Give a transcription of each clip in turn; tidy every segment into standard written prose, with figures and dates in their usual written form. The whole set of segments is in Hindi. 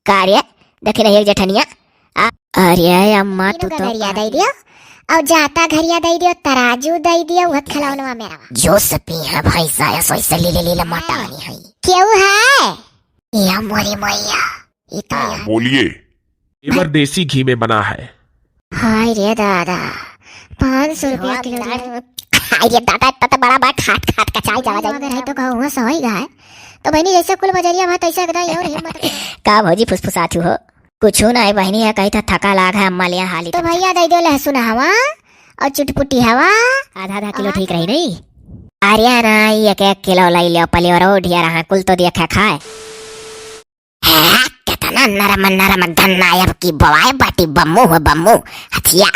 कार्य देखे नहीं जेठनिया। अरे अम्मा तू तो घरिया दे दियो और जाता घरिया दे दियो, तराजू दे दियो, वह खिलौनवा मेरा जो सपी है भाई साया सोई से ले माटा नहीं है। क्यों है ये मोरी मैया इतना बोलिए। इबर देसी घी में बना है। हाय रे दादा 500 रुपया किलो। हाय रे दादा इतना तो बड़ा बात खाट खाट कचाई जावा जाए। अगर है तो कहूँ सही गाय तो बहनी जैसे कुल बजरिया भात ऐसा एकदम और हिम्मत का भौजी फुसफुसाती हो कुछ ना है बहनी है कही था थका लाग है अम्मा लिया हाली तो भैया दे दो लहसुन हवा और चुटपुटी हवा आधा किलो ठीक रही नहीं। अरे ना एक किलो लाई लियो पली और ढिया रहा कुल तो दिया खाए कितना नरम गन्ना अब की बवाए बाटी बम्मू हो बम्मू हथिया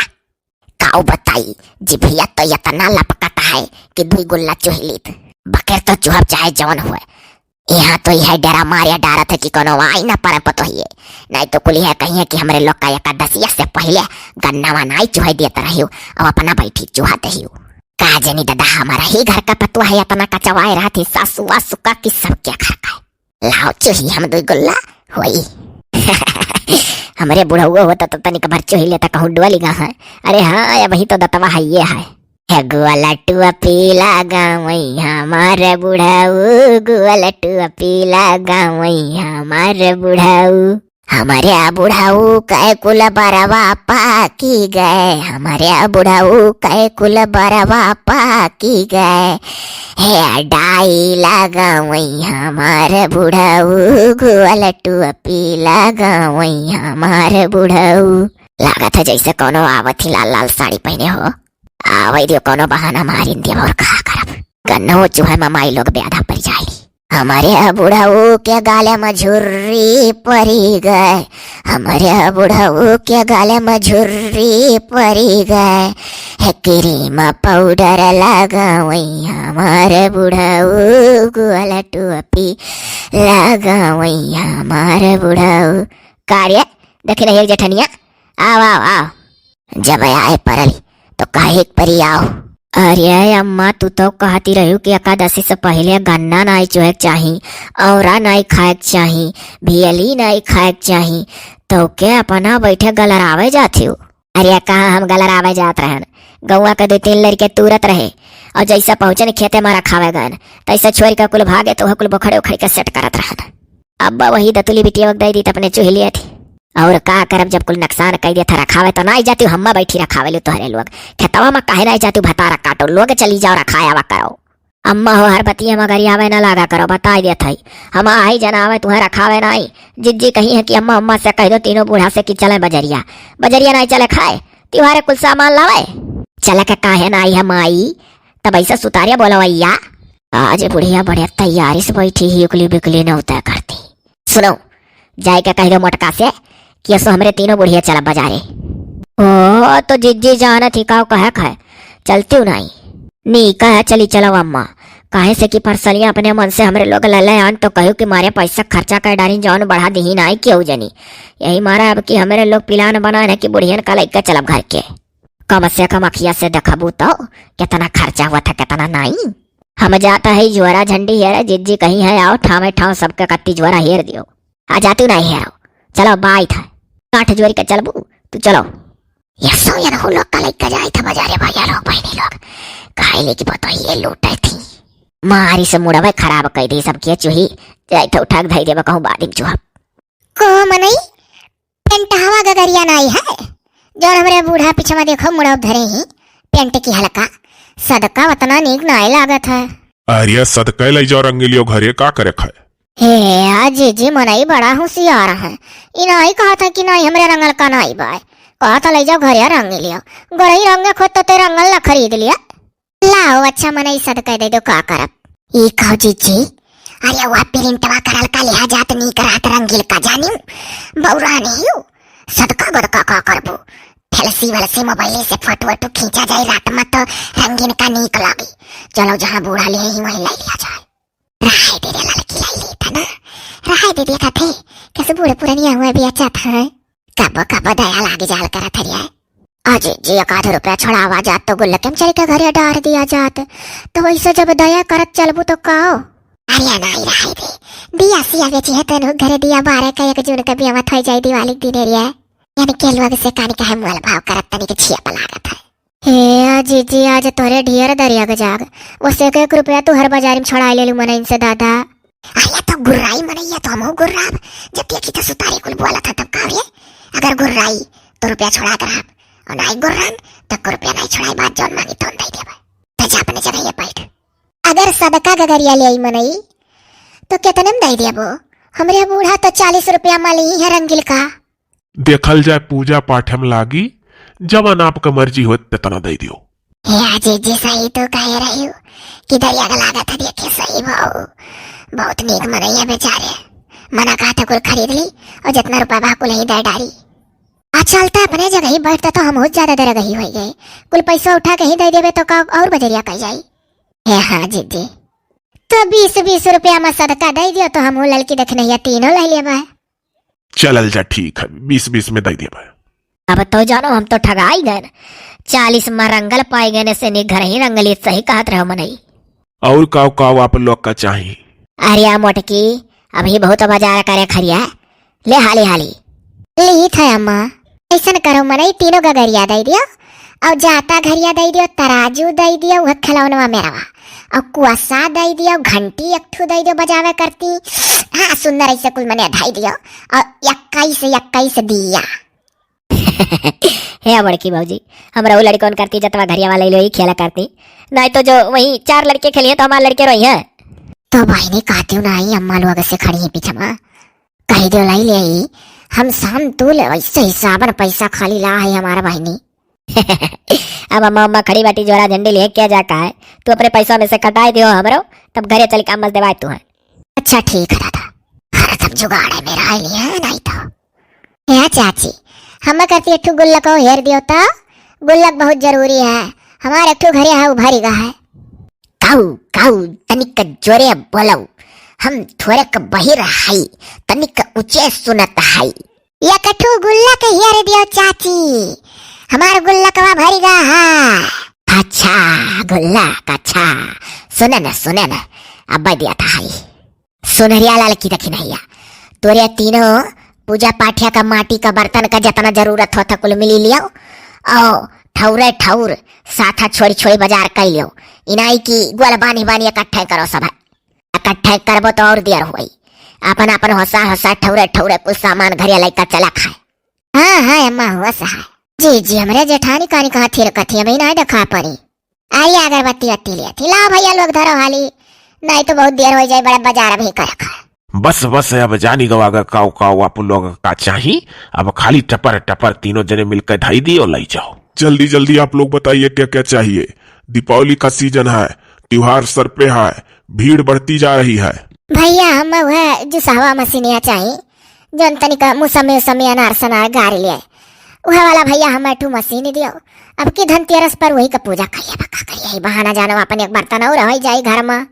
काऊ बताई जिभिया तो इतना लपकता है कि दुई गुल्ला चुहलीत बकेर तो चुहब चाहे जवन हुए। यहाँ तो यह डरा मारिया डारा था कि कोनो आई ना पर पतो ही नहीं तो कुली है कहीं है कि हमारे लोग का एकादशिया से पहले गन्ना वनाई चुहाई देता रही अब अपना बैठी चुहाते ही कहा जनी दादा हमारा ही घर का पतुआ है इतना कचवाए रहा थी सासु वासु का कि सब क्या खा खाए लाओ चुही हम दुई गुल्ला होई हमारे बुढ़ा हुआ होता तो तनिक भर चुही लेता कहूँ डुअली गा है। अरे हाँ वही तो दतवा है ये है गुआ लटुआ पीला गाँव हमारे बुढ़ाऊ गुआ लटुआ पीला गाँव हमारे बुढ़ाऊ हमारे बुढ़ाऊ कै कुल बरवा पाकी गए हमारे बुढ़ाऊ कै कुल बरवा पाकी गए है डाई लगाव हमारे बुढ़ाऊ गुआ लटुआ पीला गाँव हमारे बुढ़ाऊ लागत है जैसे कोनो आवत ही लाल लाल साड़ी पहने हो आवई दियो कोनो बहाना मारिन दियो और कहा करब गन्नो चूहे ममाई लोग ब्याधा पर जाई हमारे बुढ़ाऊ के गाले में झुर्री पड़ी गए हमारे बुढ़ाऊ के गाले में झुर्री पड़ी गए है क्रीम पाउडर लगावई हमारे बुढ़ाऊ गुआला टोपी लगावई हमारे बुढ़ाऊ कार्य देखे नहीं जेठनिया आओ आओ आओ जब आए परल तो काहे परी आओ। अरे अम्मा तू तो कहती रही कि एकादशी से पहले गन्ना नहीं चुहे चाही औरा नहीं खाए चाही भियली नहीं खाए चाही तो क्या अपना बैठे गलरावे जाती हो। अरे कहाँ हम गलरावे जात रहन गौवा के 2-3 लड़के तुरत रहे और जैसा पहुंचे खेते मारा खावे गन तैसा छोरी का कुल भागे तो कुल बखड़े उखड़े के सेट करत रहन। अब्बा वही दतुली बिटिया वक्त दी अपने चूहे लिए थी और का करब जब कुल नुकसान कह दिया था रखावे तो नहीं जाती हम्मा बैठी रखावे लो तोहरे लोग खेतवा में काहे नहीं जाती भतारा काटो लोग चली जाओ रखाया वा करो अम्मा हो हर बतिया मगर आवे न लागा करो बता दिया था हम आई जनावे तुम्हें रखावे नहीं जिज्जी कही है कि अम्मा अम्मा से कह दो तीनों बूढ़ा से कि चले बजरिया बजरिया नहीं चले खाए त्योहारे कुल सामान लावे चले के काहे ना आई हम आई तब ऐसा सुतारिया बोलो भैया आज बुढ़िया बड़े तैयारी से बैठी ही उकली बिकली न उतर करती। सुनो जाए के कह दो मोटका से कि ऐसा हमरे तीनों बुढ़िया चला बाजारे। ओ तो जिज्जी जाना थी काओ कहे खाए चलती हूँ नहीं नी कहे चली चलो अम्मा काहे से कि परसलियां अपने मन से हमरे लोग लले आन तो कहू कि मारे पैसा खर्चा कर डारी जौन बढ़ा दी नहीं क्यों जनी यही मारा अब कि हमारे लोग पिलान बनाए कि बुढ़ियन का लैका चलब घर के कम से कम अखिया से देखबू तो कितना खर्चा हुआ था कितना नहीं। हम जाता है जुआरा झंडी हेर जिज्जी कहीं है आओ ठावे ठाव सबके कत्ती जुआरा हेर दियो आ जाती नहीं हेरो चलो बाई था काठ जोरी के चलबू तू चलो ये सोयन हो लोग का लेकर जाए था बाजारे भैया लोग बहनी लोग काहे लेके पता ये लूटे थी मारी से मुड़वे खराब कर दी सब के चूही जाए तो उठा धई देबा कहूं बादिम चूहा को मनई पेंट हवा गगरिया नहीं है जो हमरे बूढ़ा पीछे देखो मुड़ा धरे ही पेंट की हल्का सदका उतना नीक नहीं लागत है। अरे सदका ले जाओ रंगीलियो घरे का करे खाए हे आज जी मनई बड़ा होशियार है इना ही कहा था कि नहीं हमरे रंगल का नहीं बाय कहा था ले जाओ घरे रंग लियो गरई रंग खोद तो रंगल ना खरीद लिया लाओ अच्छा मनई सदका दे दो का करब ई खाओ जीजी अरे वह प्रिंटवा करल का लिहा जात नहीं करात रंगील का जानी बौरा नहीं हूँ सदका गदका का करबो फेलसी वलसी मोबाइल से फोटो वोटो खींचा जाए रात में तो रंगीन का नीक लागी चलो जहाँ बूढ़ा ले ही वहीं ले लिया जाए राय दे दे लड़की लाई ली था ना राय दे दिया था थे कैसे बूढ़े पुरानिया हुए भी अच्छा था कब कब दया लागे जाल करा था रिया आज जी 1 रुपया छोड़ावा जात तो गुल्लकम चल के घरे डार दिया जात तो वैसे जब दया करत चलबू तो कहो अरे नहीं रहा रे दिया सिया बेची है तनु घरे दिया 12 का 1 जून का बियाह थई जाई दिवाली के दिन रे यानी के लोग से कानी का है मोल भाव करत तनी के छिया लागत है। हे जीजी आज तोरे ढेर दरिया के जाग ओसे 1 रुपया तू हर बाजार में छड़ा ले लू मन इनसे दादा। आया तो गुर्राई मनैया तो हम गुर्राब जब देखी तो सुतारी कुल बोला था तब काव्य अगर गुर्राई तो रुपया छोड़ा कर और नहीं गुर्रान तो रुपया नहीं छोड़ाई बात जौन मांगी तो दे देबा तो जा अपने जगह बैठ। अगर सदका गगरिया ले आई मनई तो कितने में दे देबो? हमरे बूढ़ा तो 40 रुपया माली है रंगील का। देखल जाए पूजा पाठ में लागी जवन आपका मर्जी हो तना दे दियो। हे जी सही तो कह रही हो कि दरिया का लागत है देखे सही भाव बहुत नीक मनैया बेचारे मना कहा था कुल खरीद ली और जितना रुपया बा कुल ही दे डारी। आज चलता अपने जगह ही बैठता तो हम बहुत ज्यादा दर गई हो गए कुल पैसा उठा के ही दे देवे तो का और बजरिया कह जाई। हे हाँ जीजी तो 20-20 रुपया में सदका दे दियो तो हम लड़की देखने या तीनों ले लेबा। चलल जा ठीक है 20-20 में दे देबा। अब तो जानो हम तो ठगाई गए 40 में रंगल पाए गए से नहीं घर ही रंगली सही कहत रहो मनई। और काव आप लोग का चाहिए? अरे मोटकी अभी बहुत बाजार करे खरिया ले हाली हाली ली था अम्मा ऐसा करो मनई तीनों गगरिया दे दियो और जाता घरिया दे दियो तराजू दे दियो वह खिलौनवा मेरा और कुआसा दे दियो घंटी एकठू दे दियो बजावे करती हाँ सुंदर ऐसे कुल मने ढाई दियो और 21 दिया। हे बड़की बाबूजी हमरा वो लड़कों करती जतवा घरिया वाला लोही खेला करती नहीं तो जो वही 4 लड़के खेलिए तो हमारे लड़के रही है तो भाई ने कहती हूँ ना अम्मा लोग से खड़ी है पीछे में कही दो लाई ले हम शाम तू ले वैसे हिसाबन पैसा खाली ला है हमारा भाई ने। अब अम्मा खड़ी बाटी जोरा झंडी ले क्या जा का है तू अपने पैसा में से कटाई दियो हमरो तब घरे चल के अम्मा देवाय तू है। अच्छा ठीक है दादा हर सब जुगाड़ है मेरा लिए नहीं तो है चाची हम करती एक गुल्लक हेर दियो तो गुल्लक बहुत जरूरी है हमारे एक घरे है उभारी गा है। काऊ तनिक जोरे बोलो हम थोड़े क बहिर हाई तनिक ऊंचे सुनत हाई या कठू गुल्लक हेर दियो चाची हमार गुल्लकवा भरी गा है। अच्छा गुल्लक अच्छा सुने न अब दिया था हाई सुनरिया लाल की रखी नहीं तोरे तीनों पूजा पाठिया का माटी का बर्तन का जितना जरूरत होता कुल मिली लियो और ठौर साथा छोड़ी बाजार कर लियो इनाई की ग्वाल बानी इकट्ठे करो सब इकट्ठे करबो तो और देर हुई अपन होसा ठौरे कुछ सामान घरे लेकर चला खाए। हाँ अम्मा हुआ सहा जी हमरे जेठानी कानी कहा थी रखी अभी नहीं देखा पड़ी आई अगरबत्ती वत्ती ले थी ला भैया लोग धरो हाली नहीं तो बहुत देर हो जाए बड़ा बाजार अभी कर रखा। बस अब जानी गवा काव आप लोग का चाहिए अब खाली टपर तीनों जने मिलकर ढाई दिए और ले जाओ। जल्दी आप लोग बताइए क्या क्या चाहिए। दीपावली का सीजन है त्योहार सर पे है भीड़ बढ़ती जा रही है। भैया हम वह जो हवा मशीनिया चाहिए जन तनिका मुसमे अनार सनार गाड़ी ले वह वाला भैया हम टू मशीन दियो अब की धनतेरस पर वही का पूजा करिए बहाना जानो अपन एक बर्तन और रह जाए घर में।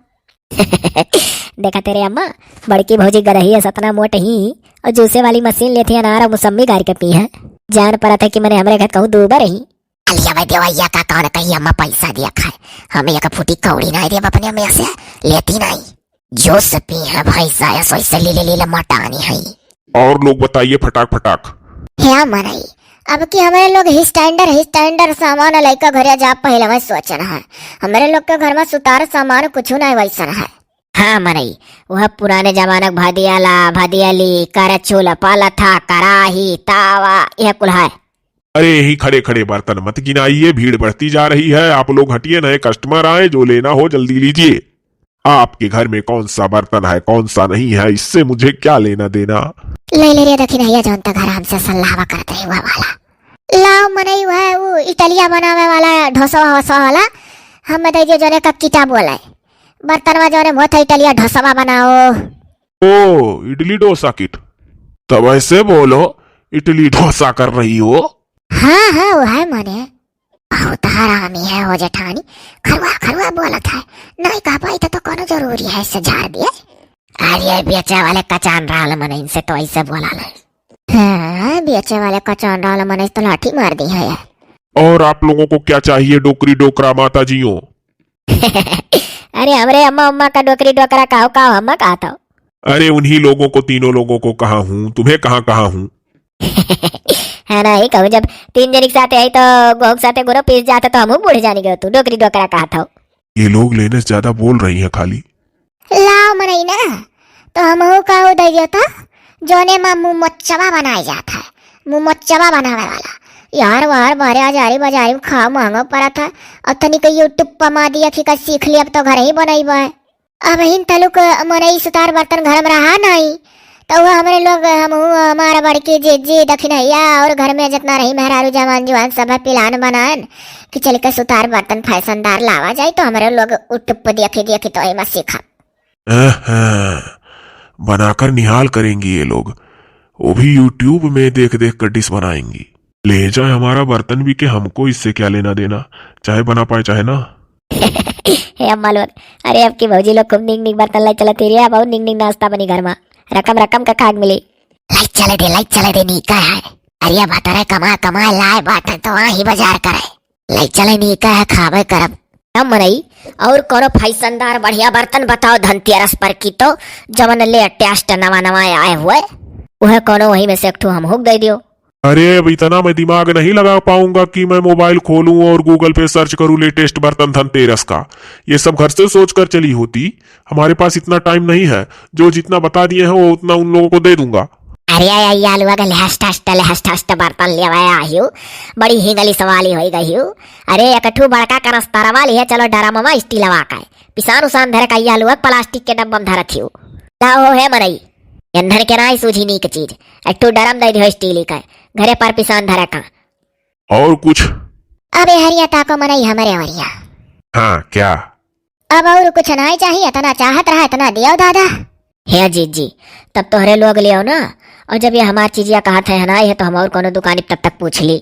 देखा तेरे अम्मा बड़की भौजी गरही है सतना मोट ही और जूसे वाली मशीन लेती अनार और मुसम्मी गार के पी है जान पड़ा था कि मैंने हमारे घर कहूँ दूबर रही अलिया भाई देवैया का कौन कही अम्मा पैसा दिया खाए हमें एक फूटी कौड़ी नहीं दे अपने में से लेती नहीं जो से पी है भाई साया से ले मटानी है। और लोग बताइए फटाक क्या मनाई अब कि हमारे लोग स्टैंडर्ड सामान लेकर घरे जा पहले वही सोचना है हमारे लोग के घर में सुतार सामान कुछ नहीं वैसा है। हाँ मनई वह पुराने जमाना भादियाली करचूल पालथा कराही तावा यह कुल है। अरे यही खड़े बर्तन मत गिनाइए भीड़ बढ़ती जा रही है आप लोग हटिए नए कस्टमर आए जो लेना हो जल्दी लीजिए। आपके घर में कौन सा बर्तन है कौन सा नहीं है इससे मुझे क्या लेना देना। ले रे दखी नहीं जनता घर हमसे सलाह करते है वह वाला लाओ मनई हुआ वो इटलिया बनावे वाला ढोसा वाला हम बताइए जोने का किताब बोला बर्तन में जोने बहुत इटलिया ढोसा बनाओ। ओ इडली डोसा किट तब ऐसे बोलो इडली डोसा कर रही हो। हाँ वो है मने बहुत हरामी है वो जेठानी खरवा बोला था नहीं कह पाई तो कोनो जरूरी है इससे झाड़ दिए। अरे बेचे वाले कचान रहा मन इनसे तो ऐसे बोला ले। हाँ बेचे वाले कचान रहा मन तो लाठी मार दी है। और आप लोगों को क्या चाहिए डोकरी डोकरा माता जियों। अरे हमरे अम्मा उम्मा का डोकरी डोकरा काहो काहो हम कहा था। अरे उन्हीं लोगों को, तीनों लोगों को कहा हूँ, तुम्हें कहाँ कहा हूँ। है ना ही कहूँ, जब 3 जनी के साथ आई तो गोह साथे गोरो पीस जाता तो हम बूढ़ जाने गए, तू डोकरी डोकरा कहा था। ये लोग लेने से ज्यादा बोल रही हैं खाली। लाओ मनई ना तो हम का दे दियो था जोने माँ मुँह मोचवा बनाया जाता है, मुँह मोचवा बनावे वाला। यार वार बारे आजारी बाजारी खा महंगा पड़ा था। और तनिक यूट्यूब पर मा दिया कि का सीख लिया, अब तो घर ही बनाई बा। अब हिन तलुक मनई सुतार बर्तन घर में रहा नहीं तो वह हमारे लोग हम हमारा बड़की जी दखिनैया और घर में जितना रही मेहरारू जवान जुआन सब पिलान बनान कि चल के सुतार बर्तन फैशनदार लावा जाए तो हमारे लोग यूट्यूब पर देखी तो एमा सीखा। बनाकर निहाल करेंगी ये लोग, वो भी यूट्यूब में देख देख कर डिश बनाएंगी। ले जाए हमारा बर्तन भी, के हमको इससे क्या लेना देना, चाहे बना पाए चाहे ना। हे अम्मा लोग, अरे अब की भौजी लोग खूब निक निक बर्तन लाई चलत रही, बहुत निक निक नाश्ता बनी घर में, रकम रकम का खाग मिली। लाइट चले दे नीका है। अरे बता कमा कमा लाए बात है तो वहाँ ही बाजार करे। लाइट चले नीका है, खावे करब। हम मनई और करो फैशनदार बढ़िया बर्तन बताओ धनतेरस पर की तो जवन ले टेस्ट नवा नवा आए हुए वह कोनो वही में से एक ठो हम हुक दे दियो। अरे अब इतना मैं दिमाग नहीं लगा पाऊंगा कि मैं मोबाइल खोलूं और गूगल पे सर्च करूं लेटेस्ट बर्तन धनतेरस का। ये सब घर से सोच कर चली होती, हमारे पास इतना टाइम नहीं है। जो जितना बता दिए हैं वो उतना उन लोगों को दे दूंगा। अरे आलुआ का लेहस्ट बर्तन ले आयु, बड़ी हिंगली सवाली हो गई। अरे एकठू बड़का कनस्तारा वाली है, चलो डरामा स्टीलवा का पिसान उसान धर का आलुआ प्लास्टिक के डब्बा में धरत हो है मनई ईंधन के ना सूझी नीक चीज। एक ठू डरम दे दियो स्टील का, घरे पर पिसान धरे का। और कुछ? अबे हरिया ताको मनई हमारे हरिया। हाँ क्या? अब और कुछ नहीं चाहिए, इतना चाहत रहा इतना दियो दादा। हे जी तब तो हरे लोग लियो ना, और जब ये हमारी चीजिया कहा था है ना ये तो हम और कोनो दुकानी तब तक पूछ ली।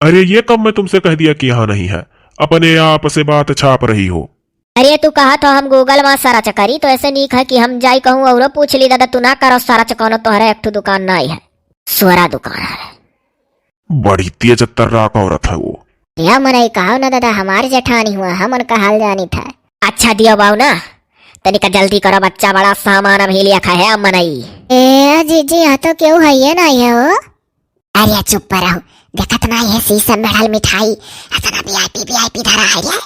अरे ये कब मैं तुमसे कह दिया कि यहाँ नहीं है, अपने आप से बात छाप रही हो। अरे तू कहा तो हम गूगल में सारा चकरी तो ऐसे नीक है कि हम जाई कहूँ और पूछ ली दादा, तू ना करो सारा चकानो तो हरे एक दुकान नहीं है, स्वरा दुकान है। बड़ी तेज तर्राक औरत है वो। या मनई कहा ना दादा, हमारे जेठानी हुआ हमन का हाल जानी था। अच्छा दियो बाऊ ना, तनिका जल्दी करो, बच्चा बड़ा सामान अभी लिया खा है मनई। ए जी यहाँ तो क्यों है ये नहीं है वो। अरे चुप रहो, देखत ना ये शीशम में ढल मिठाई इतना वीआईपी धरा है ये,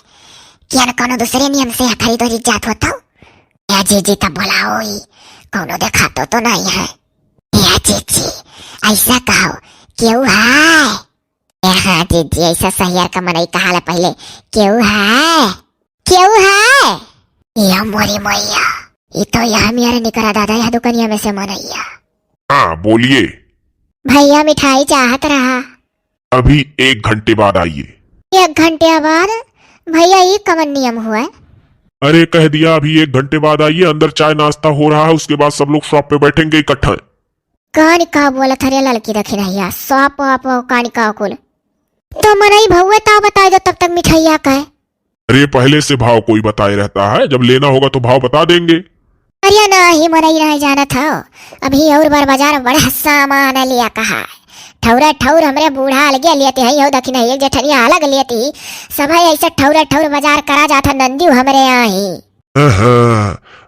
क्या न कोनो दूसरे नियम से खरीदो जात होता या जी तब बोलाओ ही कोनो देखा तो नहीं है। या जी ऐसा कहो क्यों है? हाँ जी ऐसा सही का मनई कहा पहले, क्यों है क्यों है? या मोरी मैया, ये तो यह मेरे निकरा दादा यह दुकानिया में से मनैया। हाँ बोलिए। भैया मिठाई चाहत रहा। अभी 1 घंटे बाद आइए। 1 घंटे बाद? भैया ये कमन नियम हुआ है? अरे कह दिया अभी 1 घंटे बाद आइए, अंदर चाय नाश्ता हो रहा है, उसके बाद सब लोग शॉप पे बैठेंगे इकट्ठा। कानिका बोला था रे लड़की रखी नहीं सौप कानिका कुल तो मनई भौवे ता बता दो तब तक मिठाइया का है। अरे पहले से भाव कोई बताए रहता है, जब लेना होगा तो भाव बता देंगे। अरे नहीं मनई नहीं जाना था, अभी और बार बाजार बड़ा सामान लिया कहा ठौरा ठौर हमरे बूढ़ा अलगे लेते हैं हो दखी नहीं जेठनिया अलग लेती सब ऐसा ठौरा ठौर बाजार करा जाता नंदी हमरे यहाँ ही।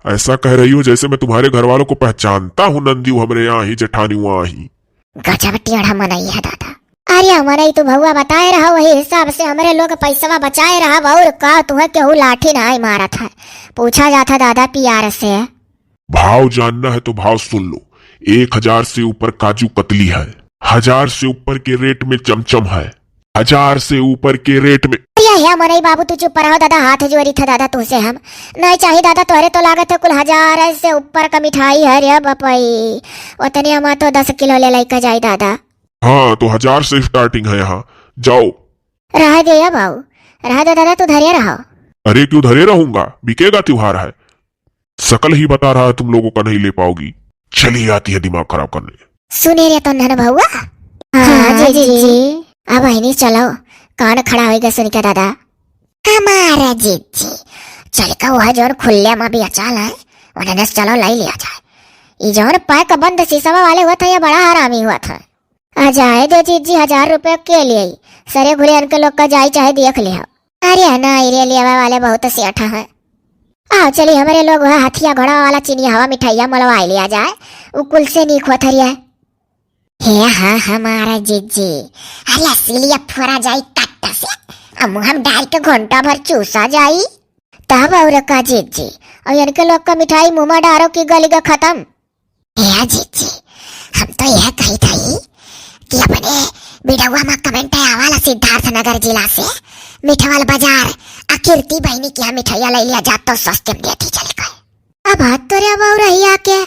ऐसा कह रही हो जैसे मैं तुम्हारे घर वालों को पहचानता हूँ। नंदी हमरे यहाँ ही, जेठानी वहाँ ही। गजब टेढ़ा मनई है दादा। अरे मनई तू भौआ बताए रहा वही हिसाब से हमारे लोग पैसा बचाए रहा और का तुम्हें केहू लाठी ना मारा था, पूछा जाता दादा प्यार से। भाव जानना है तो भाव सुन लो। 1000 से ऊपर काजू कतली है, 1000 से ऊपर के रेट में चमचम है, 1000 से ऊपर के रेट में। या मनई बाबू तू चुप रहो दादा, हाथ जोड़ी था दादा तुझसे हम नहीं चाहिए दादा, तोहरे तो लागत है कुल 1000 से ऊपर का मिठाई है रे बपई, उतने हम तो 10 किलो ले लेकर जाए दादा। हाँ तो 1000 से स्टार्टिंग है यहाँ, जाओ। रह दे या बाबू, रह दे दादा, तू धरे रहो। अरे क्यों धरे रहूंगा, बिकेगा त्योहार है। शकल ही बता रहा है तुम लोगों का नहीं ले पाओगी, चली आती है दिमाग खराब करने। सुने रे तो नन भौआ। हाँ जी अब आई चलो, कान खड़ा होगा सुन के दादा। हमारा जी चल का वह जोन खुले में भी अचाल है उन्हें चलो लाई लिया जाए। ये जोन पैक बंद शीशा वाले हुआ था ये बड़ा हरामी हुआ था। आ जाए दो जी 1000 रुपए के लिए सरे घुरे उनके लोग का जाए चाहे देख लिया। अरे ना रे लेवा वाले बहुत सेठ है। आओ चली हमारे लोग वह हथिया घोड़ा वाला चीनी हवा मिठाइया मलवा लिया जाए, वो कुल से नहीं खोथरिया। हे हाँ हमारा जीजी, अरे इसीलिए फोड़ा जाई कट्टा से, अब हम डाल के घंटा भर चूसा जाई। तब और का जीजी, और इनके लोग का मिठाई मुंह में डारो की गली का खत्म। हे जीजी, हम तो यह कही थी कि अपने बिडवा में कमेंट आवाला सिद्धार्थ नगर जिला से मिठवाल बाजार अकीर्ति बहनी की मिठाइया ले लिया जात तो सस्ते में देती चले गए। अब हाथ तो रे बाऊ रही आके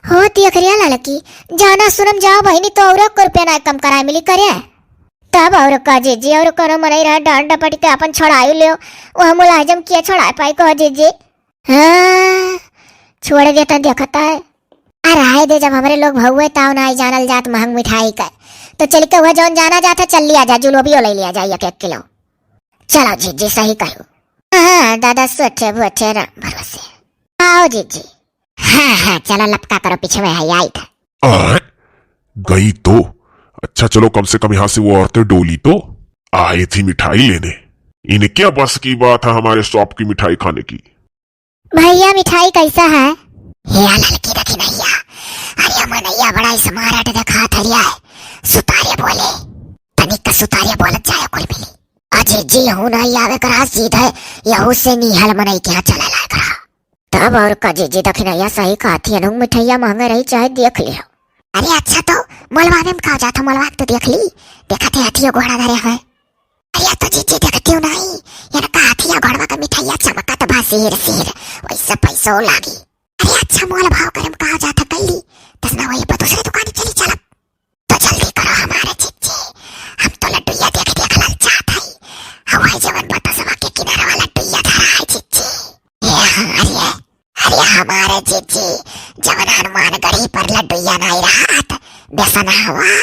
हो तियखरिया लड़की जाना सुनम जाओ बहनी तो और रुपया ना कम कराए मिली करे। तब और का जीजी, और करो मनई रहा डांड डपटी ते अपन छोड़ाई लियो, वह मुलाजम किया छोड़ा पाई को जीजी। हाँ छोड़ देता देखता है। अरे दे, जब हमारे लोग भहुए ताव ना जानल जात महंग मिठाई का, तो चल के वह जौन जाना जाता चल लिया जा, जुलोबियो ले लिया जाए 1-1 किलो। चलो जीजी सही कहो। हाँ दादा सोचे बोचे राम भरोसे। आओ जीजी। हाँ हाँ चलो लपका करो, पीछे में है आई था। गई तो अच्छा, चलो कम से कम यहाँ से वो औरतें डोली तो आई थी मिठाई लेने। इन्हें क्या बस की बात है हमारे शॉप की मिठाई खाने की। भैया मिठाई कैसा है? ये लड़की देखी नैया, अरे मनैया बड़ा स्मार्ट देखा थरिया है। सुतारे बोले तनिक का सुतारे बोलत जाए कुल मिली। अजय जी हूं नहीं आवे करा सीधे यहू से निहल मनई के यहाँ चला लाए करा। तब और का जीजी देखी नैया सही खाती है, मिठाइया महंगा रही चाहे देख लियो। अरे अच्छा तो मलवा में कहा जाता, मलवा तो देख ली, देखा थे हाथियों घोड़ा धरे है। अरे तो जीजी देखती हूँ नहीं, यार का हाथिया घोड़वा का मिठाइया चमका तो बा सिर सिर वैसे पैसों लागी। अरे अच्छा मोल भाव करम कहा जाता कैली, तस ना वही पर दूसरे दुकान चली चलब। तो जल्दी करो हमारे जीजी, हम तो लड्डूया देख देख ललचात है। हवाई जवन बता सवा के किनारे वाला लड्डूया धरा है जीजी। अरे हमारे जीजी जवन हनुमान गढ़ी पर लड्डूया नहीं रहा, बेसन हुआ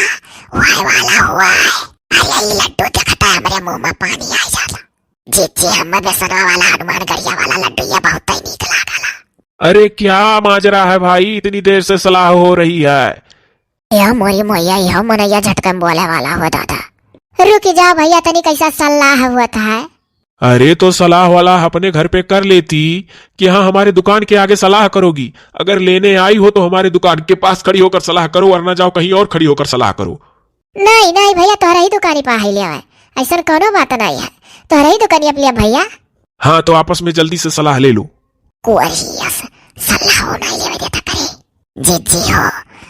वाई वाला हुआ है। अरे ये लड्डू देखता है हमारे मुंह में पानी आ जाला। जीजी हमें बेसन वाला हनुमान गढ़िया वाला लड्डूया बहुत ही नीक लागला। अरे क्या माजरा है भाई, इतनी देर से सलाह हो रही है। यह मोरी मोया यह मनैया झटकन बोले वाला हो दादा। रुक जा भैया, तनी कैसा सलाह हुआ था? अरे तो सलाह वाला अपने घर पे कर लेती कि हाँ हमारे दुकान के आगे सलाह करोगी। अगर लेने आई हो तो हमारे दुकान के पास खड़ी होकर सलाह करो, वरना जाओ कहीं और खड़ी होकर सलाह करो। नहीं नहीं भैया, तोहरा ही दुकानी पा ही लिया है, ऐसा कोनो बात नहीं है, तोहरा ही दुकानी अपलिया भैया। हाँ तो आपस में जल्दी से सलाह ले लो। कुरियस सलाह हो नहीं लेवे देता करे। जीजी हो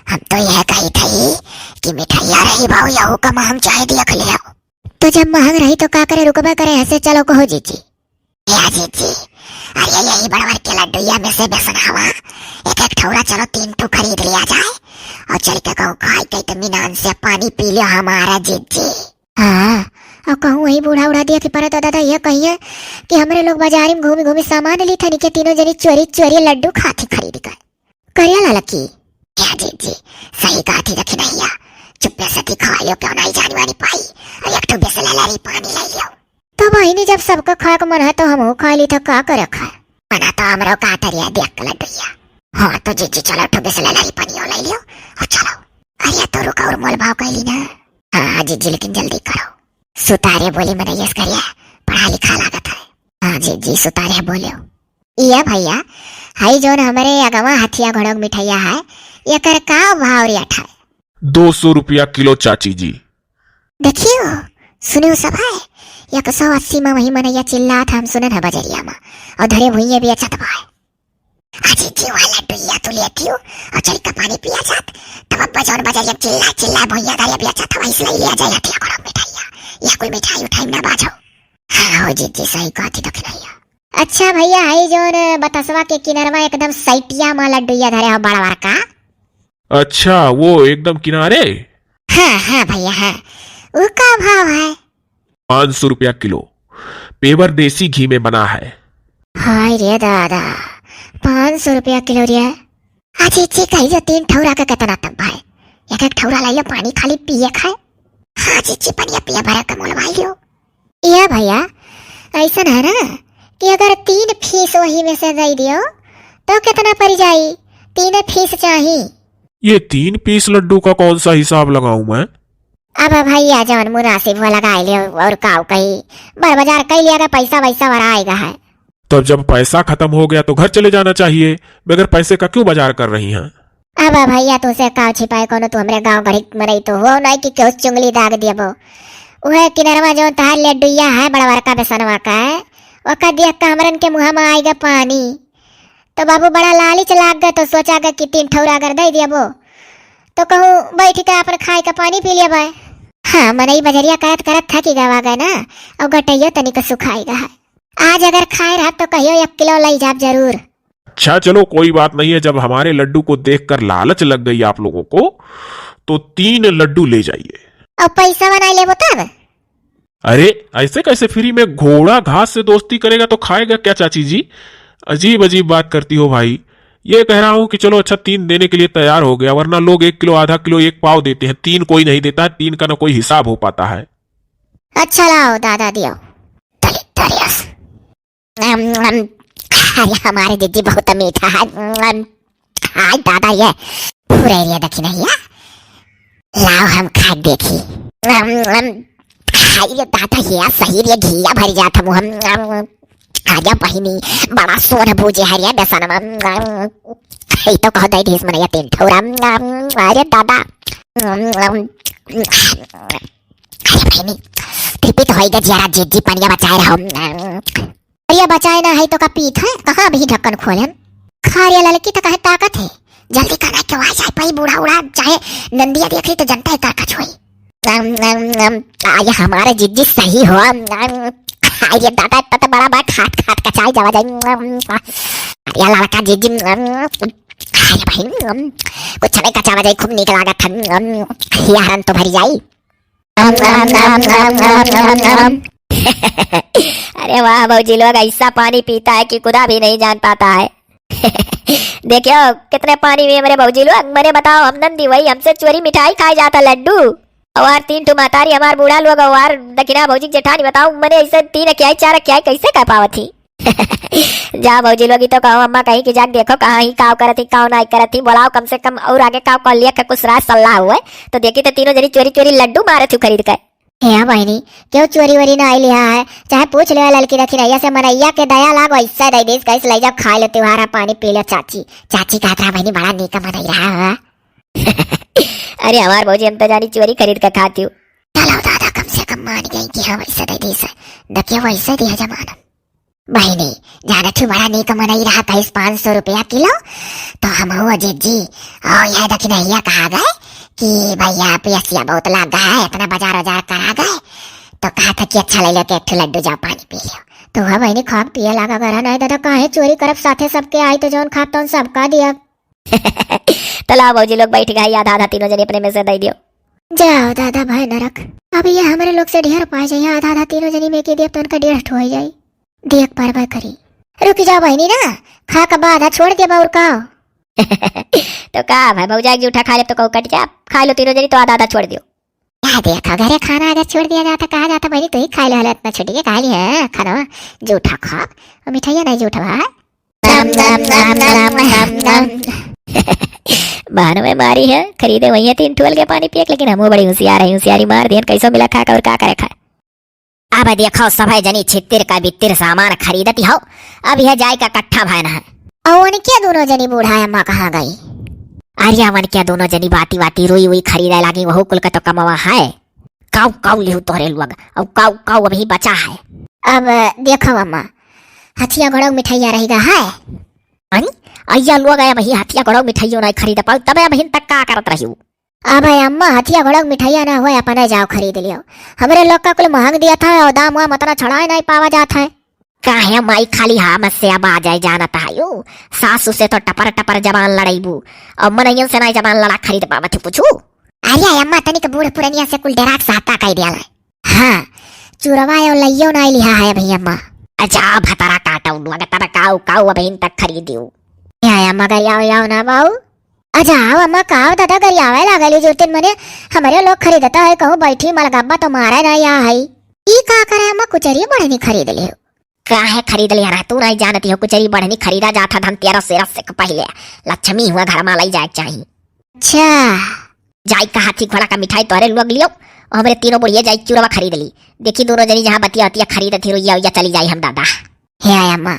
हम तो यह कही थी कि मिठाइया रही भाव यहू का महंग चाहे देख लिया। तो जब महंग रही तो का करे, रुकबा करे ऐसे चलो कहो जीजी। या जीजी, अरे यही बड़वर के लड्डूया में से बेसन हवा 1-1 ठौरा चलो 3 ठो खरीद लिया जाए और चल के कहूँ खाई कहीं तो मीनान से पानी पी लियो हमारा जीजी। हाँ और कहूँ वही बूढ़ा उड़ा दिया कि पर तो दादा ये कहिए कि हमारे लोग बाजार में घूमी घूमी सामान ली था, के तीनों जनी चोरी चोरी लड्डू खाती खरीद कर करिया लड़की। या जीजी सही कहा थी रखी नैया, चुप्पे से खा लियो क्यों नहीं जानी वानी पाई, और 1 ठो बेसन लरी पानी ले लियो। तो बहनी जब सबका खाए का मन है तो हम खा ली था, का करे खाए मना तो हमरो का तरिया देख के लड्डूया। हाँ तो जीजी चलो 1 ठो बेसन लरी पानी ले लियो और चलो। अरे तो रुका और मोल भाव कैली ना। हाँ जीजी लेकिन जल्दी करो। सुतारे बोली मैंने यस करिया, पढ़ा लिखा लागत है। हाँ जीजी सुतारे बोलियो। ये भैया हाई जोन हमारे अगवा हथिया घोड़क मिठाइया है, ये कर का भाव रिया था? 200 रुपया किलो चाची जी। देखियो सुनियो सब है, 180 में वही मनैया चिल्ला था, हम सुने ना बजरिया में, और धरे भुइये भी अच्छा दबाए। अजी जी वाला लड्डूया तो लेती हो और चल का पानी पिया जात, तब अब बजौन बजरिया चिल्ला चिल्ला भुइया धरे भी अच्छा था, वैसे ले लिया जाए हथिया घोड़क मिठाइया। या कोई मिठाई उठाई ना बाजो। हाँ हो जीजी सही कहती तो खिलाइया। अच्छा भैया हाई जोन बतासवा के किनारवा एकदम सैटिया में लड्डूया धरे हो बड़ा बड़ा का। अच्छा वो एकदम किनारे। हाँ हाँ भैया हाँ, वो का भाव है? 500 रुपया किलो, पेवर देसी घी में बना है। हाय रे दादा 500 रुपया किलो रे। अजी जी कही जो 3 ठौरा का कितना तब भाई, 1-1 ठौरा लाइयो पानी खाली पिए खाए। हाँ जीजी पनिया पिया भरा का मोलवाई लियो। या भैया ऐसा है ना कि अगर 3 फीस वही में से दे दियो तो कितना पड़ जाई? 3 फीस चाहिए। ये 3 पीस लड्डू का कौन सा हिसाब लगाऊं मैं? अब भैया जवन मुनासिब वो लगा लियो, और काऊ कही बड़ बाजार कई लिया पैसा वैसा भरा आएगा है। तो जब पैसा खत्म हो गया तो घर चले जाना चाहिए, बगैर पैसे का क्यों बाजार कर रही हैं? अब भैया तुसे का छिपाए कोनो तू हमरे गांव घड़ी मरई तो हो नहीं कि केहू चुंगली दाग दियबो। उहे किनरवा जो तहार लड्डुइया है बड़ा बड़का बेसनवा का है, ओका देख के हमरन के मुंह में आएगा पानी। तो बाबू बड़ा लालच लाग गया तो सोचा गया कि 3 ठौरा अगर दे दियबो तो कहूँ बैठ के अपन खाए का पानी पी लिया भाई। हाँ मनई बजरिया करत करत थकी गवा गए ना, और गटैयो तनिक सुखाएगा है। आज अगर खाए रहा तो कहियो 1 किलो लई जाब जरूर। अच्छा चलो कोई बात नहीं है, जब हमारे लड्डू को देखकर लालच लग गई आप लोगों को तो 3 लड्डू ले जाइए। और पैसा बना ले तब। अरे ऐसे कैसे फ्री में? घोड़ा घास से दोस्ती करेगा तो खाएगा क्या चाची जी? अजीब अजीब बात करती हो भाई। ये कह रहा हूं कि चलो अच्छा 3 देने के लिए तैयार हो गया, वरना लोग 1 किलो आधा किलो 1 पाव देते हैं, 3 कोई नहीं देता है, 3 का ना कोई हिसाब हो पाता है। अच्छा लाओ दादा दियो। अरे हमारे दीदी बहुत मीठा है। हाय दादा ये पूरे एरिया देखी नहीं है, लाओ हम खा देखी। हाय ये दादा ये सही रे घिया भर जाता मुँह। आजा बहिनी बड़ा सोन भूजे हरिया बेसन में तो कहो दई ढीस मनैया 3 ठौरा। अरे दादा अरे बहिनी त्रिपित होइगा जरा जिद्दी पनिया बचाए रहो। अरे बचाए ना है तो का पीत है, कहाँ भी ढक्कन खोले खारिया लड़की तो कहे ताकत है। जल्दी करना क्यों आ जाए भाई, बूढ़ा उड़ा चाहे नंदिया देख ली तो जनता है कर कछोई। आया हमारे जिद्दी सही हो। अरे दादा इतना बड़ा बात खाट खाट का चाय जावा जाए। अरे लड़का जीजी अरे भाई कुछ नहीं कचावा जाए, खूब निक लागत था यारन तो भरी जाई। अरे वाह भौजी लोग ऐसा पानी पीता है कि खुदा भी नहीं जान पाता है। देखियो कितने पानी में मेरे भौजी लोग। मैंने बताओ हम नंदी वही हमसे चोरी मिठाई खाई जाता लड्डू, और 3 टू मातारी हमार बूढ़ा लोग और दक्षिणा भौजी जेठानी। बताओ मैंने ऐसे 3 क्या 4 क्या कैसे कह पावा थी। जा भौजी लोगी तो कहो अम्मा कहीं की जाग देखो कहाँ ही काव करती काव नहीं करती, बोलाओ कम से कम और आगे काव कर लिया कुछ रात सलाह हुए तो देखी तो तीनों जनी चोरी चोरी लड्डू मारे थी खरीद कर। हे बहनी क्यों चोरी वोरी ना आई लिया है, चाहे पूछ ले लड़की रखी नैया से मनैया के दया लाग ऐसा दे देस कैसे ले जाओ खा लो त्योहारा पानी पी लो। चाची चाची कहता बहनी बड़ा नीका मन रहा है। अरे हमार भौजी हम तो जानी चोरी खरीद कर खाती हूँ। चलो दादा कम से कम मान गई कि हम ऐसा दे दी देखिए वैसे दिया जमाना। बहनी ज्यादा थी बड़ा नीक मन ही रहा था 500 रुपया किलो, तो हम हुआ जी और यह दक्षिणैया कहा गए कि भैया पियसिया बहुत लग गया है, इतना बाजार बाजार करा गए तो कहा था कि अच्छा ले लो के 1 लड्डू जाओ पानी पी लो। तो वह बहनी खाक पिए लगा करा नहीं दादा काहे चोरी करब, साथे सबके आई तो जौन खाक तो सबका दिया। तो लाओ भौजी लोग बैठ गए, आधा आधा तीनों जने अपने में से दे दियो। जाओ दादा भाई न रख, अब ये हमारे लोग से ढेर पाए जाइए, आधा आधा तीनों जनी में के दिया तो उनका 1.5 हो जाये। देख पार करी रुक जाओ बहनी ना, खा का आधा छोड़ दिया और का। तो कहा भाई भौजा एक जूठा खा ले तो कहू कट जा, खा लो तीनों जनी तो आधा आधा छोड़ दियो। क्या देखा घरे खाना अगर छोड़ दिया जाता कहा जाता बहनी तो ही खा ले इतना छुट्टी खा ली है खाना जूठा खा और मिठाइया नहीं जूठा भाई। बहनों में मारी है खरीदे वही है 3 ठोल के पानी पिए, लेकिन हम बड़ी होशियार है, होशियारी मार दिए कैसो मिला खा और का करे खाए। अब देखो सब जनी छितिर का बित्तिर सामान खरीदती हो, अब यह जाय का कट्ठा भाई है। और क्या दोनों जनी बूढ़ा अम्मा कहाँ गई? अरे मन क्या दोनों जनी बाती बाती रोई हुई खरीदे लगी, वह कुल का तो कमावा है। काऊ काऊ ले तोरे लोग अब काऊ काऊ अभी बचा है। अब देखो अम्मा हथिया घड़ो मिठाइया रहेगा है अय्या लोग आया वही हथिया घड़ो मिठाइयों नहीं खरीद पाऊ तब बहन तक का करत रही। अब अम्मा हथिया घड़ो मिठाइया ना हो अपना जाओ खरीद लियो, हमारे लोग का कुल महंग दिया था और दाम हुआ मतलब छड़ाए नहीं पावा जाता है। काहे माई खाली हम से अब आ जाए जाना था यू, सासू से तो टपर टपर जबान लड़ाईबू और मनैयन से नहीं जबान लड़ा खरीद पावा थे पूछू। अरे अम्मा तनिक बूढ़ पुरनिया से कुल डेराक साता कह दिया। हाँ चुरवा और लइयो नहीं लिया है अभी अम्मा। अच्छा भतरा काटा उड़वा तारा काऊ काऊ अब इन तक खरीदियो। या अम्मा गरियाओ याओ ना बाऊ। अच्छा आओ अम्मा काओ दादा गरियावे लागली जोतिन मने हमारे लोग खरीदता है कहूँ बैठी मलगब्बा तो मारा ना या है ई का करे अम्मा कुचरी बढ़नी खरीद ले। काहे खरीद लिया रहा तू नहीं जानती हो, कुचरी बढ़नी खरीदा जाता धनतेरस से पहले लक्ष्मी हुआ घर में लाई जाए चाहिए। अच्छा जाई का हाथी घोड़ा का मिठाई तोरे लोग लियो और हमारे तीनों बुढ़िया जाई चूरवा खरीद ली। देखी दोनों जनी जहाँ बतिया बतिया खरीद थी रोइया चली जाई हम दादा। हे आय अम्मा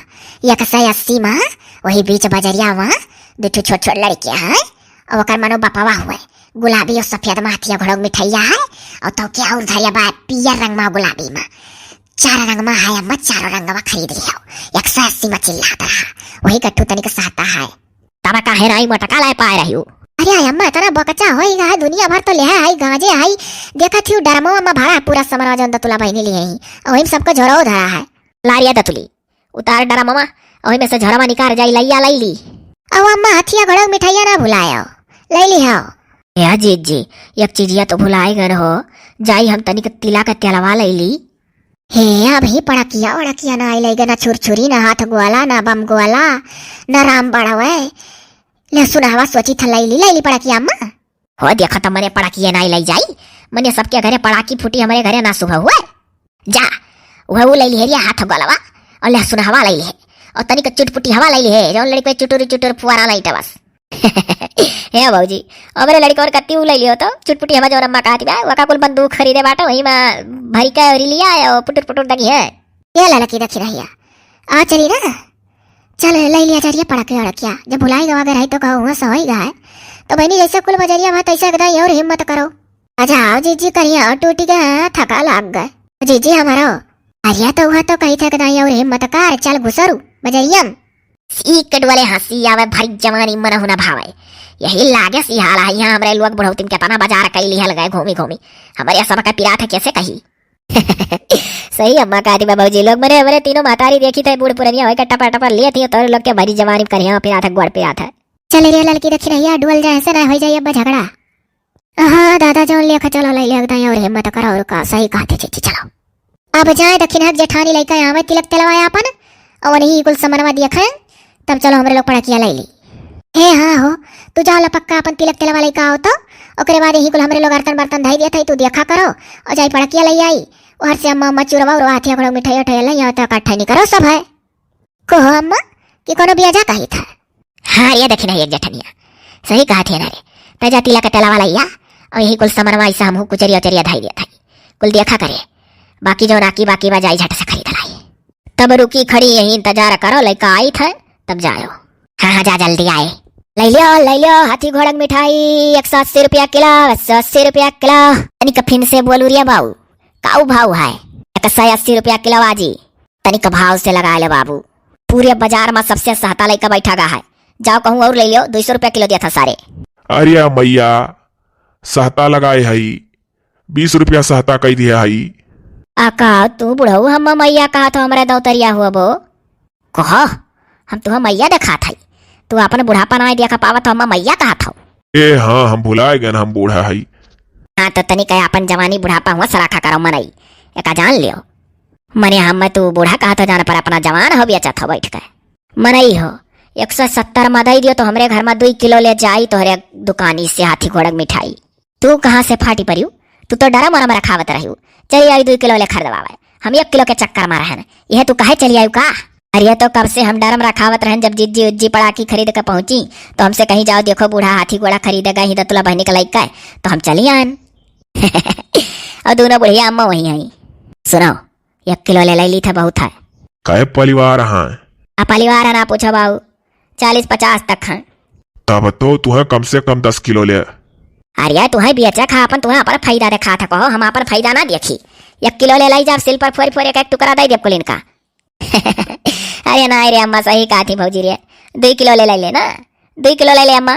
180 माँ वही बीच बजरिया वहाँ दुठू छोट छोट लड़कियां हैं और ओकर मनो बपवा हुए गुलाबी और सफेद में हाथिया घोड़ों मिठाइया है और तो क्या और धरिया बा पियर रंग में गुलाबी में 4 रंग में है अम्मा 4 रंग में खरीद लिया 180 में चिल्लाता रहा वही कट्टू तनिक सहता है तब काहे राई मटका लाए पाए रही हूँ। अरे अम्मा इतना बकचा होई गा दुनिया भर तो ले है गांजे है देखा थी डरमो में भरा पूरा समरवा जन तुला बहनी लिए ही वही सबको झोरो धरा है लारिया दतुली उतार डरा मामा वही में से झरवा निकाल जाई लैया लै ली। अब अम्मा हाथिया घोड़ा मिठाइया ना भुलायो ले ली हो। या जीत जी एक चीजिया तो भुलाए गए हो जाई हम तनिक तिला का तेलवा ले ली। हे अभी पड़किया ना आई लेगा ना छुरछुरी ना हाथ गोला ना बम गोला ना राम बड़ावे ले सुनावा सोची था ले ली पड़किया अम्मा हो देखा तो मने पड़ाकी ना ले जाई मने सबके घरे पड़ाकी फूटी हमारे घरे ना सुबह हुआ जा वह ले ली है हाथ गोलवा और लहसुन हवा ले ली है और तनिक चुटपुटी हवा ले ली है जो लड़की चुटुर फुआरा लाइट बस हे बाबूजी हमारे लड़की और कत्ती ले लियो तो चुटपुटी हवा जो रम्मा कहती बा वका कुल बंदूक खरीदे बाटा वही में भरी का लिया और पुटुर दगी है ये लड़की देखी रही आ चली ना चल ले लिया चलिए पड़के अड़किया जब भुलाई गवा अगर है तो कहो सो ही गा तो बहनी जैसे कुल बजरिया भात ऐसा एकदम और हिम्मत करो अच्छा आओ जीजी करिए टूटी गए थका लाग गए जीजी हमारा अरिया तो हुआ तो कही थे कदाई और हिम्मत कर चल घुसरू बजरियम सीकट वाले हंसी आवे भारी जवानी मन होना भावे यही लागे सिहाला यहाँ हमारे लोग बढ़ोतिन के तना बाजार कई लिहल गए घूमी हमारे सब का पिरात है कैसे कही सही अम्मा कहती बाबू जी लोग मेरे हमारे तीनों मातारी देखी थे बूढ़ पुरनिया होए टपर लिए थी तो लोग के भारी जवानी करिया पिरात है गोड़ पिरात है चल रे लड़की देखी रही डुअल जाए ऐसे ना हो जाए अब झगड़ा हाँ दादा जो लेखा चलो ले लिया और हिम्मत करो और का सही कहते चीची चलो अब जाए दक्षिण हक जेठानी लड़का यहाँ में तिलक तेलवाया अपन और वही कुल समनवा दिया खाए तब चलो हमारे लोग पड़किया ले ली हे हाँ हो तू जाओ पक्का अपन तिलक तेलवा लड़का हो तो ओकरे बाद यही कुल हमारे लोग बर्तन बर्तन धाई दिया था तू देखा करो और जाई पड़किया ले आई और से अम्मा चुरवा और हाथिया घोड़ा मिठाई उठाई ले यहाँ तक इकट्ठा नहीं करो सब है कहो अम्मा कि कोनो बियाजा कही था हाँ ये देखी नहीं एक जेठनिया सही कहा थे ना रे तजा तिलक का तेलवा लैया और यही कुल समनवा ऐसा हम कुचरिया उचरिया धाई दिया था कुल देखा करे बाकी जो राकी बाकी बजाई झट से खरीद लाई तब रुकी खड़ी यही इंतजार करो लड़का आई था तब जाओ हाँ जा जल्दी आए ले लियो हाथी घोड़ा की मिठाई 180 रुपया किलो 180 रुपया किलो तनिक फिन से बोलू रिया बाबू काऊ भाव है 180 रुपया किलो आजी तनिक भाव से लगा ले बाबू पूरे बाजार में सबसे सहता लड़का बैठा गा है जाओ कहूँ और ले लियो 200 रुपया किलो दिया था सारे। अरे मैया सहता लगाए हई 20 रुपया सहता कही दिया हई आका तू बुढ़ऊ हम मैया कहा तो हमारे दौतरिया हुआ बो कहो हम तुह मैया देखा था तू अपन बुढ़ापा ना देखा पावा तो हम मैया कहा था ए हाँ हम भुलाए गए हम बूढ़ा हई हाँ तो तनिक अपन जवानी बुढ़ापा हुआ सराखा करो मनई एक जान लियो मने हम तू बूढ़ा कहा तो जान पर अपना जवान हो बेचा था बैठ कर मनई हो 170 में दई दियो तो हमरे घर में 2 किलो ले जाई तोहरे दुकानी से हाथी घोड़ा की मिठाई तू कहाँ से फाटी परियो तू तो डरा मरा खावत रही चली आई 2 किलो ले खरीदवावे हम 1 किलो के चक्कर मारा है यह तू कहे चली आई का अरे तो कब से हम डरम रखावत रहन जब जिज्जी उज्जी पड़ाकी खरीद कर पहुंची तो हमसे कहीं जाओ देखो बूढ़ा हाथी घोड़ा खरीदेगा ही तुला बहनी का लड़का है तो हम चली आन और दोनों बुढ़िया अम्मा वही आई सुनो 1 किलो ले ली था बहुत है कहे परिवार हाँ परिवार है ना पूछो बाबू 40-50 तक हैं तब तो तुम्हें कम से कम 10 किलो ले अरे तुम्हें बेचा खा अपन तुम्हें अपन फायदा देखा था कहो हम अपन फायदा ना देखी 1 किलो ले लाई जा सिल पर फोर एक टुकड़ा दे दे कुलिन का अरे ना रे अम्मा सही कहा थी भौजी रे 2 किलो ले ना 2 किलो ले अम्मा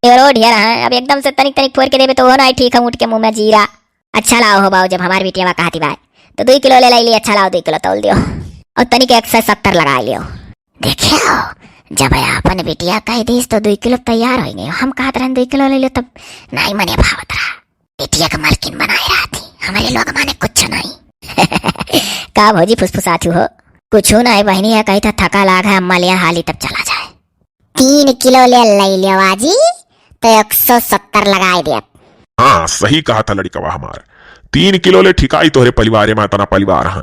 रो ढेर है अब एकदम से तनिक फोड़ के देवे तो हो ना ठीक है उठ के मुंह में जीरा अच्छा लाओ हो बाबू जब हमारी बिटिया कहती बात तो 2 किलो ले ली अच्छा लाओ 2 किलो तोल दियो और तनिक 170 लगा लियो देखियो जब अपन बिटिया कह दी तो 2 किलो तैयार हो गए हम कहते रहे 2 किलो ले लो तब नहीं मने भावत रहा बिटिया का मालकिन बनाए रहा थी हमारे लोग माने कुछ नहीं का भौजी फुसफुसाती हो कुछ नहीं बहनी है कही था थका लाग है अम्मा लिया हाली तब चला जाए 3 किलो ले लियो आजी तो 170 लगाए दिया हाँ सही कहा था लड़का हमार 3 किलो ले ठिकाई तोहरे परिवार में तना परिवार है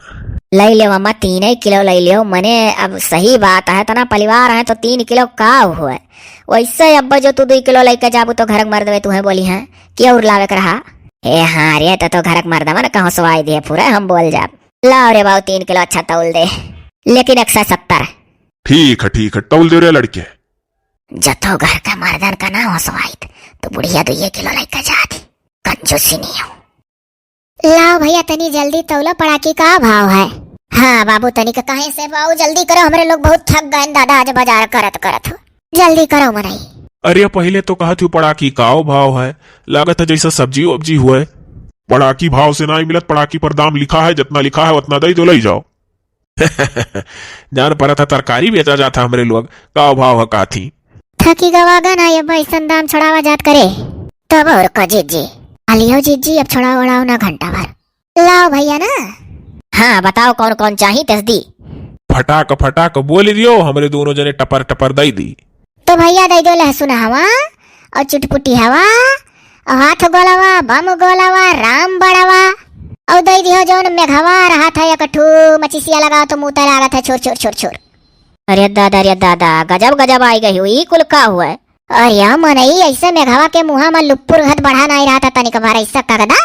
ले लियो अम्मा 3 किलो ले लियो मने अब सही बात है तना परिवार है तो 3 किलो का हुआ वैसे अब जो तू 2 किलो लेके जाबू तो घर मर देवे तुम्हें बोली है क्या और लावे कर रहा ए हाँ रे तो घर मर दवा ना कहाँ सवाई दिए पूरा हम बोल जा लाओ रे बाबू 3 किलो अच्छा तौल दे लेकिन 170। ठीक है तौल दे रे लड़के। जतो घर का मर्दन का ना हो सवाइत तो बुढ़िया 2 किलो लेकर जाती, कंजूसी नहीं हो। लाओ भैया तनी जल्दी तौलो, पड़ाकी का भाव है? हाँ बाबू तनी का कहीं से बाबू जल्दी करो, हमारे लोग बहुत थक गए दादा आज बाजार करत करत हो। जल्दी करो मनई। अरे पहले तो कहा थी पड़ाकी का भाव है, लागत है जैसा सब्जी वब्जी हुए। पड़ाकी भाव से ना ही मिलत, पड़ाकी पर दाम लिखा है, जितना लिखा है उतना दई तो ले जाओ। जान पड़ा था तरकारी बेचा जाता हमारे लोग, का भाव है का थी। थकी गवागा ना ये बैसन दाम छोड़ावा जात करे। तब और का जीजी आलियो जीजी अब छोड़ा वड़ाओ ना घंटा भर। लाओ भैया ना। हाँ बताओ कौन कौन चाहिए तस्दी। फटाक बोल दियो, हमरे दोनों जने टपर टपर दई दी। तो भैया दे दो लहसुन हवा और चुटपुटी हवा और हाथ गोलावा बम गोलावा राम बड़ावा और दे दियो जौन मेघवा रहा था या कठू मचिसिया लगा तो मुंह तर लागत है छोर छोर छोर छोर। अरे दादा गजब गजब आई गई हुई, कुल का हुआ है। और या मनई ऐसे मेघवा के मुहा में लुप्पुर हद बढ़ा नहीं रहा था तनिक बार ऐसा कगदा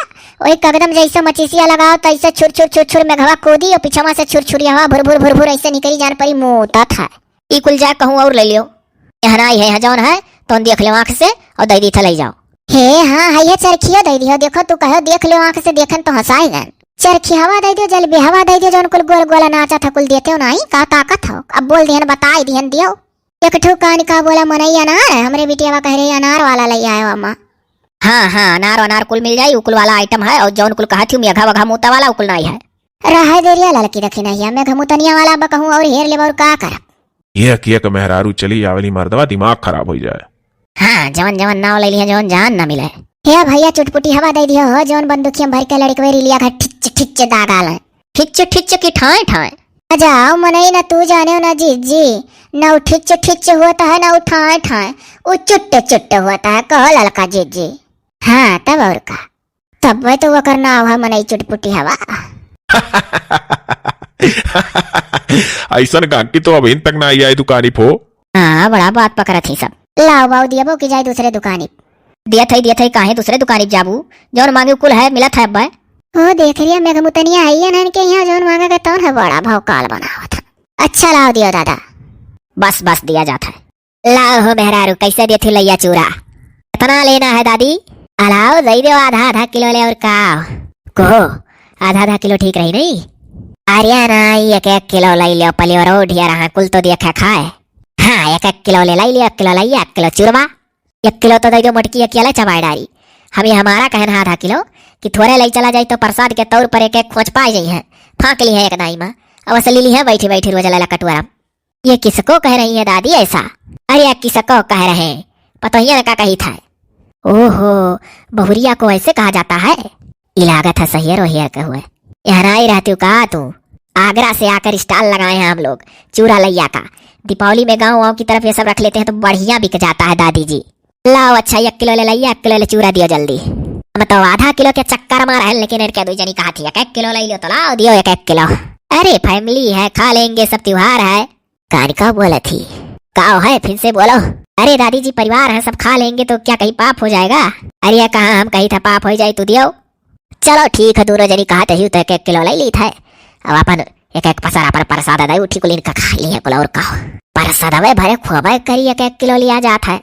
वही कगदम जैसे मचिसिया लगाओ तो ऐसे छुर छुर छुर छुर मेघवा कोदी और पिछवा से छुर छुर हवा भुर भुर भुर भुर ऐसे निकली जान परी मोता था। ई कुल जा कहूँ और ले लियो, यहाँ आई है जौन है तो देख लो आंख से और दे दी था ले जाओ। हे हाँ है चरखियो दे दियो, देखो तू कहो देख लो आंख से देखन तो हंसाएगा। चरखी हवा दे दियो, जलबी हवा दे दियो, जौन कुल गोल गोला नाचा था कुल देते हो नहीं का ताकत हो। अब बोल दिहन बताई दिहन दियो। एक ठू कान का बोला मनई अनार है, हमरे बिटिया कह रही अनार वाला ले आयो अम्मा। हाँ अनार कुल मिल जाये, उकुल वाला आइटम है। और जौन कुल कहा थी मेघा वघा मोता वाला उकुल नहीं है। रहा देरिया लड़की रखी नहीं है, मैं घमुतनिया वाला बकहूँ और हेर ले और का कर। एक मेहरारू चली आवली मर्दवा दिमाग खराब हो जाए। हाँ जवन नाव ले लिया जवन जान न मिले। हे भैया चुटपुटी हवा दे दियो हो, जौन बंदूकिया भर के लड़के लिया घर ठिच दागा ले। ठिच की ठाए ठाए जाओ मनई ना तू जाने हो ना जीजी, ना ठिच होता है ना ठाए ठाए, वो चुट्टे होता है कहो लड़का जीजी। हाँ तब और का तब वह तो वो करना हुआ मनई चुटपुटी हवा। ऐसा गांकी तो अभी तक ना आई है दुकानी पो। हाँ बड़ा बात पकड़ा थी सब। लाओ बाऊ दिया बो की जाए दूसरे दुकानी। दिया थई काहे दूसरे दुकानी जाबू, जौन मांगे कुल है मिला था अब्बा। ओ देख रिया मेघमुतनिया आई है ना इनके यहाँ जौन मांगा के तौन है बड़ा भाव काल बना हुआ था। अच्छा लाओ दियो दादा। बस दिया जाता है। लाओ हो मेहरारू कैसे दे थी लैया चूरा, कितना लेना है दादी? अलाओ दे दो आधा किलो ले और का कहो आधा किलो ठीक रही नहीं। अरे ना 1 किलो ले लियो पली और ढिया रहा कुल तो देखा खाए। हाँ 1 किलो ले लियो, 1 किलो लाइए, 1 किलो चूरमा, 1 किलो तो दे दो मोटकी अकेला चबाई डारी। हमें हमारा कहना आधा किलो कि थोड़े ले चला जाए तो प्रसाद के तौर पर एक खोज पाई गई है, फाँक ली है एक दाई में अब असली ली है बैठी रोज लाला कटुआरम। ये किसको कह रही है दादी ऐसा? अरे किसको कह रहे हैं पतोहिया का कही था। ओहो बहुरिया को ऐसे कहा जाता है। इलागत है सही रोहियर के हुए। यहाँ आई रहती का तू? आगरा से आकर स्टॉल लगाए हैं हम लोग चूरा लैया का। दीपावली में गाँव की तरफ ये सब रख लेते हैं तो बढ़िया बिक जाता है दादी जी। लाओ अच्छा 1 किलो ले लैया, 1 किलो ले चूरा दियो जल्दी। हम तो आधा किलो के चक्कर मार है, लेकिन इनके दो जनी कहा थी 1 किलो ले लियो तो लाओ दियो 1 किलो। अरे फैमिली है खा लेंगे, सब त्योहार है। कान का बोला थी काओ है फिर से बोलो। अरे दादी जी परिवार है सब खा लेंगे तो क्या कहीं पाप हो जाएगा? अरे कहाँ हम कहीं था पाप हो जाए तू दियो। चलो ठीक है दोनों जनी कहा तो 1 किलो ले ली था। अब अपन एक पसारा पर प्रसाद दाई उठी कुल इनका खा लिया कुल और कहो प्रसाद वे भरे खुआबे करी 1 किलो लिया जाता है।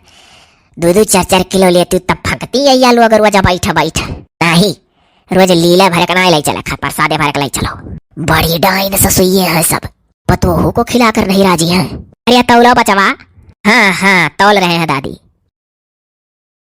2 4 किलो लेती तब फंकती है या लोग रोज बैठ नहीं रोज लीला भरे का ले चला खा प्रसादे भरे ले चलो। बड़ी डाइन ससुइये है सब, पतोहू को खिलाकर नहीं राजी है। अरे तौलो बचवा। हाँ तौल रहे हैं दादी।